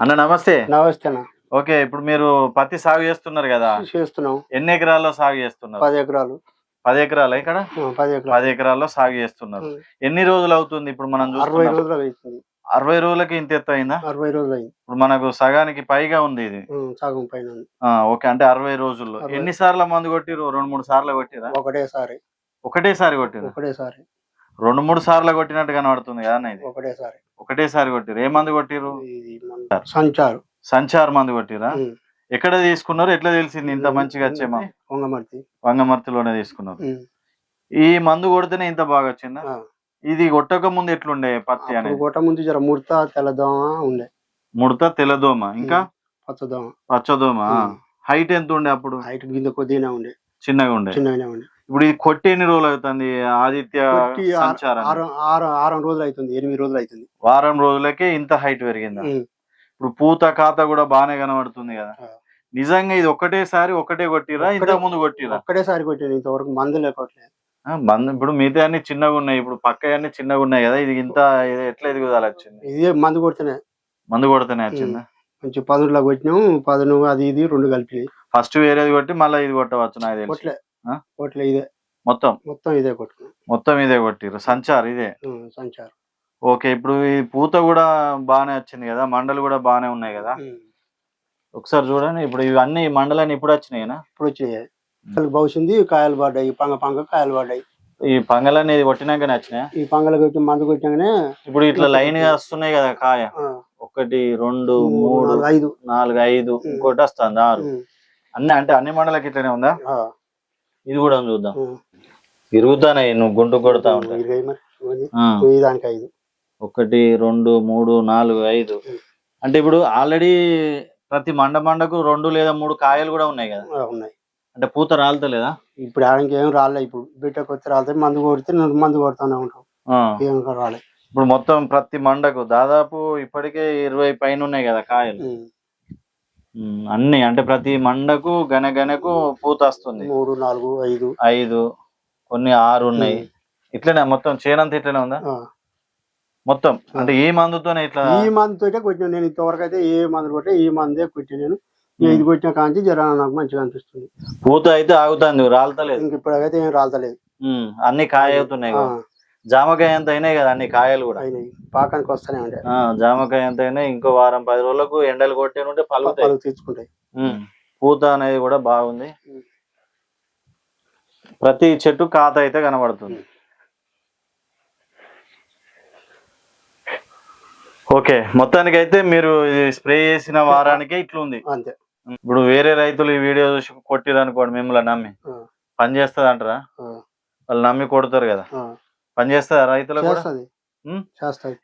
అన్న నమస్తే. నమస్తే అన్న. ఓకే. ఇప్పుడు మీరు పత్తి సాగు చేస్తున్నారు కదా? చేస్తున్నాం. ఎన్ని ఎకరాల్లో సాగు చేస్తున్నారు? 10 ఎకరాలు. 10 ఎకరాలా ఇక్కడ? 10 ఎకరాలు. 10 ఎకరాల్లో సాగు చేస్తున్నారు. ఎన్ని రోజులు అవుతుంది ఇప్పుడు మనం 60 చూస్తున్నాం? రోజులు అవుతుంది. 60 రోజులకి ఇంత ఎత్తు అయిందా? 60 రోజులు అయింది. ఇప్పుడు మనకు సగానికి పైగా ఉంది ఇది. సగం పైన ఉంది. ఓకే. అంటే 60 రోజుల్లో ఎన్ని సార్లు మందు కొట్టిరు? 2-3 సార్లు కొట్టిరా? ఒకటేసారి కొట్టిరు. ఒకటేసారి 2-3 సార్లు కొట్టినట్టు కనబడుతుంది కదా ఇది? ఒకటేసారి కొట్టిరు. ఏ మందు కొట్టిరు? సంచార్ మందు కొట్టిరా? ఎక్కడ తీసుకున్నారు? ఎట్లా తెలిసింది ఇంత మంచిగా వచ్చే మందు? వంగమర్తిలోనే తీసుకున్నారు. ఈ మందు కొడితేనే ఇంత బాగా వచ్చిందా? ఇది కొట్టక ముందు ఎట్లుండే పత్తి అనేది? కొట్ట ముందు జర ముడత తెల్లదోమ ఉండే. ముడత తెల్లదోమ ఇంకా పచ్చదోమ. హైట్ ఎంత ఉండే అప్పుడు? హైట్ కింద కొద్దిగా ఉండే, చిన్నగా ఉండే. ఇప్పుడు ఇది కొట్టి ఎన్ని రోజులు అవుతుంది? ఆదిత్య సంచారం 6 రోజులు అవుతుంది, 8 రోజులు అవుతుంది. వారం రోజులకే ఇంత హైట్ పెరిగిందా? ఇప్పుడు పూత ఖాత కూడా బానే కనబడుతుంది కదా? నిజంగా ఇది ఒకటే కొట్టిరా? ఇంతకు ముందు కొట్టిరా? ఒక్కటేసారి కొట్టిరు. ఇంతవరకు మందు లేకపోవట్లేదు. ఇప్పుడు మిగతా అన్ని చిన్నగా ఉన్నాయి, ఇప్పుడు పక్క అన్ని చిన్నగా ఉన్నాయి కదా? ఇది ఇంత ఎట్లా ఎదుగుదల వచ్చింది? ఇదే మందు కొడితేనే వచ్చిందా? కొంచెం పదునులా కొట్టినాము. పదును అది ఇది 2 కలిపి ఫస్ట్ వేరేది కొట్టి మళ్ళీ ఇది కొట్టవచ్చు నాకు తెలిసి. కొట్లే ఇదే మొత్తం ఇదే కొట్టుకున్నాం. మొత్తం ఇదే కొట్టిరు. సంచార్ ఇదే. సంచార్. ఓకే. ఇప్పుడు ఈ పూత కూడా బానే వచ్చింది కదా? మండలు కూడా బానే ఉన్నాయి కదా? ఒకసారి చూడండి. ఇప్పుడు ఇవన్నీ మండలాన్ని ఇప్పుడు వచ్చినాయినా? ఇప్పుడు వచ్చినాయి. బౌసింది, కాయలు పడ్డాయి. పంగ కాయలు పడ్డాయి. ఈ పంగలన్నీ కొట్టినాకనే వచ్చినాయా? ఈ పంగలు కొట్టి మందు కొట్టినాకనే ఇప్పుడు ఇట్లా లైన్ గా వస్తున్నాయి కదా కాయ? 1 2 3 4 5 ఇంకోటి వస్తుంది 6. అన్ని మండలకి ఇట్లనే ఉందా? ఇది కూడా చూద్దాం. తిరుగుతానే నువ్వు గుంటు కొడతా ఉంటావు. 1 2 3 4 5. అంటే ఇప్పుడు ఆల్రెడీ ప్రతి మండకు 2 లేదా 3 కాయలు కూడా ఉన్నాయి కదా? ఉన్నాయి. అంటే పూత రాలతలేదా? ఇప్పుడు ఆడకి ఏం రాలే. ఇప్పుడు బిడ్డకు వచ్చి రాలితే మందు కొడితే మందు కొడుతూనే ఉంటాం. ఏం రాలే. ఇప్పుడు మొత్తం ప్రతి మండకు దాదాపు ఇప్పటికే 20 పైన ఉన్నాయి కదా కాయలు? అన్ని అంటే ప్రతి మండకు గనకు పూత వస్తుంది. 3 4 5 కొన్ని 6 ఉన్నాయి. ఇట్లనే మొత్తం చేనంతా ఇట్లనే ఉందా మొత్తం? అంటే ఏ మందుతోనే ఇట్లా? ఈ మందుతో కొట్టినా నేను. ఇంతవరకు అయితే ఏ మందులు కొట్టే ఈ మందే కొట్టినా నేను. ఇది కొట్టిన కాంచి జర నాకు మంచిగా అనిపిస్తుంది. పూత అయితే ఆగుతుంది, రాలతలేదు. ఇంక ఇప్పుడైతే ఏం రాలతలేదు. అన్ని కాయ అవుతున్నాయి. జామకాయ ఎంత అయినాయి కదా? అన్ని కాయలు కూడా అయినాయి. పాకానికి వస్తానే ఉంటాయి. జామకాయ ఎంత అయినాయి. ఇంకో వారం 10 రోజులకు ఎండలు కొట్టే ఉంటే పళ్ళు తెచ్చుకుంటాయి. పూత అనేది కూడా బాగుంది. ప్రతి చెట్టు కాత అయితే కనబడుతుంది. ఓకే. మొత్తానికి అయితే మీరు స్ప్రే చేసిన వారానికే ఇట్లుంది అంతే. ఇప్పుడు వేరే రైతులు ఈ వీడియో చూసి కొట్టిరు అనుకోండి, మిమ్మల్ని నమ్మి పని చేస్తుంది అంటారా? వాళ్ళు నమ్మి కొడతారు కదా? పని చేస్తుందా రైతులకు? చేస్తుంది.